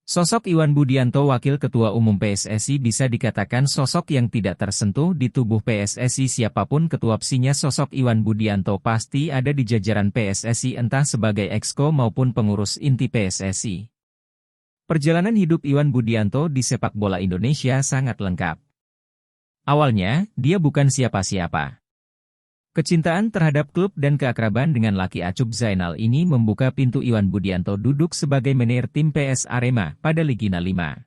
Sosok Iwan Budianto Wakil Ketua Umum PSSI bisa dikatakan sosok yang tidak tersentuh di tubuh PSSI. Siapapun ketuapsinya, sosok Iwan Budianto pasti ada di jajaran PSSI entah sebagai exco maupun pengurus inti PSSI. Perjalanan hidup Iwan Budianto di sepak bola Indonesia sangat lengkap. Awalnya, dia bukan siapa-siapa. Kecintaan terhadap klub dan keakraban dengan Laki Acup Zainal ini membuka pintu Iwan Budianto duduk sebagai manajer tim PS Arema pada Ligina 5.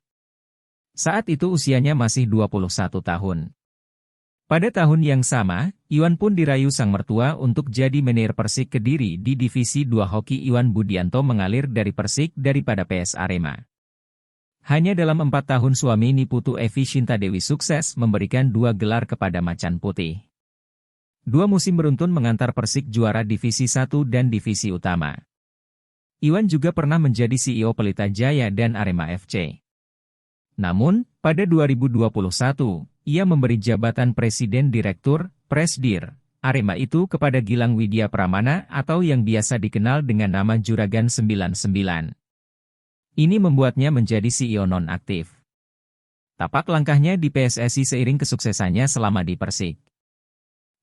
Saat itu usianya masih 21 tahun. Pada tahun yang sama, Iwan pun dirayu sang mertua untuk jadi manajer Persik Kediri di Divisi 2 Hoki. Iwan Budianto mengalir dari Persik daripada PS Arema. Hanya dalam 4 tahun suami Niputu Evi Shinta Dewi sukses memberikan 2 gelar kepada Macan Putih. 2 musim beruntun mengantar Persik juara Divisi 1 dan Divisi Utama. Iwan juga pernah menjadi CEO Pelita Jaya dan Arema FC. Namun, pada 2021, ia memberi jabatan Presiden Direktur, Presdir, Arema itu kepada Gilang Widya Pramana atau yang biasa dikenal dengan nama Juragan 99. Ini membuatnya menjadi CEO nonaktif. Tapak langkahnya di PSSI seiring kesuksesannya selama di Persik.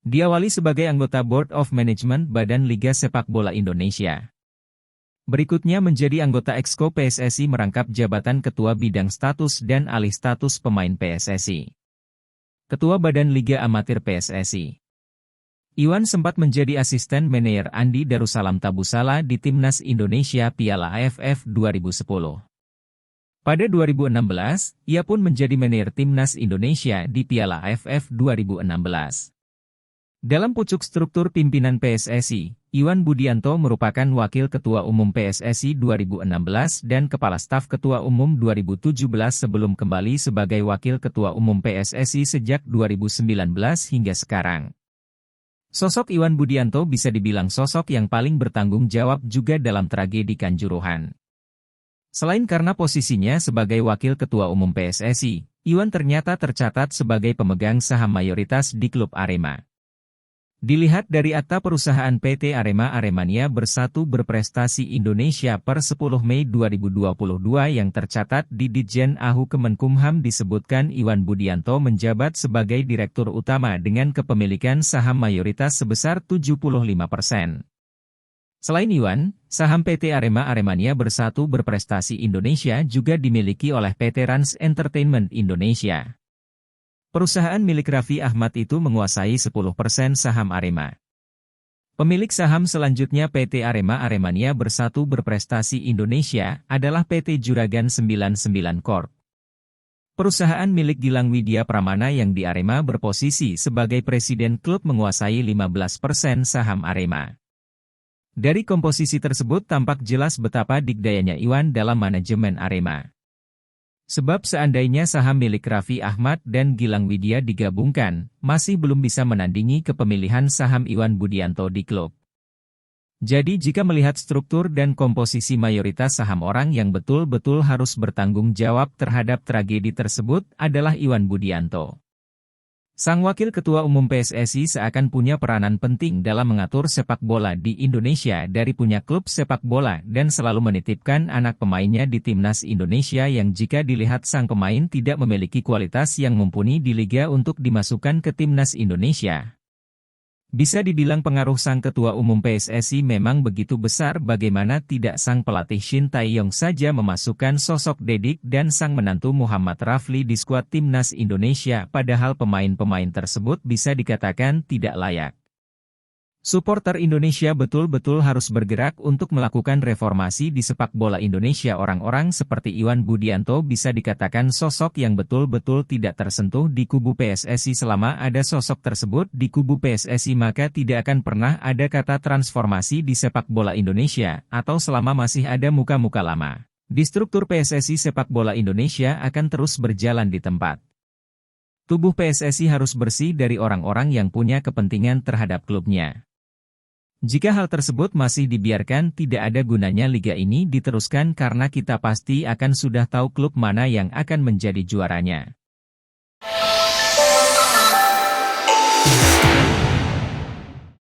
Diawali sebagai anggota Board of Management Badan Liga Sepak Bola Indonesia. Berikutnya menjadi anggota Exco PSSI merangkap jabatan Ketua Bidang Status dan Alih Status Pemain PSSI. Ketua Badan Liga Amatir PSSI. Iwan sempat menjadi asisten manajer Andi Darussalam Tabusala di Timnas Indonesia Piala AFF 2010. Pada 2016, ia pun menjadi manajer Timnas Indonesia di Piala AFF 2016. Dalam pucuk struktur pimpinan PSSI, Iwan Budianto merupakan Wakil Ketua Umum PSSI 2016 dan Kepala Staf Ketua Umum 2017 sebelum kembali sebagai Wakil Ketua Umum PSSI sejak 2019 hingga sekarang. Sosok Iwan Budianto bisa dibilang sosok yang paling bertanggung jawab juga dalam tragedi Kanjuruhan. Selain karena posisinya sebagai Wakil Ketua Umum PSSI, Iwan ternyata tercatat sebagai pemegang saham mayoritas di klub Arema. Dilihat dari akta perusahaan PT Arema Aremania Bersatu Berprestasi Indonesia per 10 Mei 2022 yang tercatat di Ditjen AHU Kemenkumham disebutkan Iwan Budianto menjabat sebagai Direktur Utama dengan kepemilikan saham mayoritas sebesar 75%. Selain Iwan, saham PT Arema Aremania Bersatu Berprestasi Indonesia juga dimiliki oleh PT Rans Entertainment Indonesia. Perusahaan milik Raffi Ahmad itu menguasai 10% saham Arema. Pemilik saham selanjutnya PT Arema Aremania Bersatu Berprestasi Indonesia adalah PT Juragan 99 Corp. Perusahaan milik Gilang Widya Pramana yang di Arema berposisi sebagai presiden klub menguasai 15% saham Arema. Dari komposisi tersebut tampak jelas betapa dikdayanya Iwan dalam manajemen Arema. Sebab seandainya saham milik Raffi Ahmad dan Gilang Widya digabungkan, masih belum bisa menandingi kepemilihan saham Iwan Budianto di klub. Jadi jika melihat struktur dan komposisi mayoritas saham, orang yang betul-betul harus bertanggung jawab terhadap tragedi tersebut adalah Iwan Budianto. Sang Wakil Ketua Umum PSSI seakan punya peranan penting dalam mengatur sepak bola di Indonesia dari punya klub sepak bola dan selalu menitipkan anak pemainnya di Timnas Indonesia yang jika dilihat sang pemain tidak memiliki kualitas yang mumpuni di liga untuk dimasukkan ke Timnas Indonesia. Bisa dibilang pengaruh sang Ketua Umum PSSI memang begitu besar, bagaimana tidak sang pelatih Shin Tae-yong saja memasukkan sosok Dedik dan sang menantu Muhammad Rafli di skuad Timnas Indonesia padahal pemain-pemain tersebut bisa dikatakan tidak layak. Suporter Indonesia betul-betul harus bergerak untuk melakukan reformasi di sepak bola Indonesia. Orang-orang seperti Iwan Budianto bisa dikatakan sosok yang betul-betul tidak tersentuh di kubu PSSI. Selama ada sosok tersebut di kubu PSSI maka tidak akan pernah ada kata transformasi di sepak bola Indonesia, atau selama masih ada muka-muka lama di struktur PSSI, sepak bola Indonesia akan terus berjalan di tempat. Tubuh PSSI harus bersih dari orang-orang yang punya kepentingan terhadap klubnya. Jika hal tersebut masih dibiarkan, tidak ada gunanya liga ini diteruskan karena kita pasti akan sudah tahu klub mana yang akan menjadi juaranya.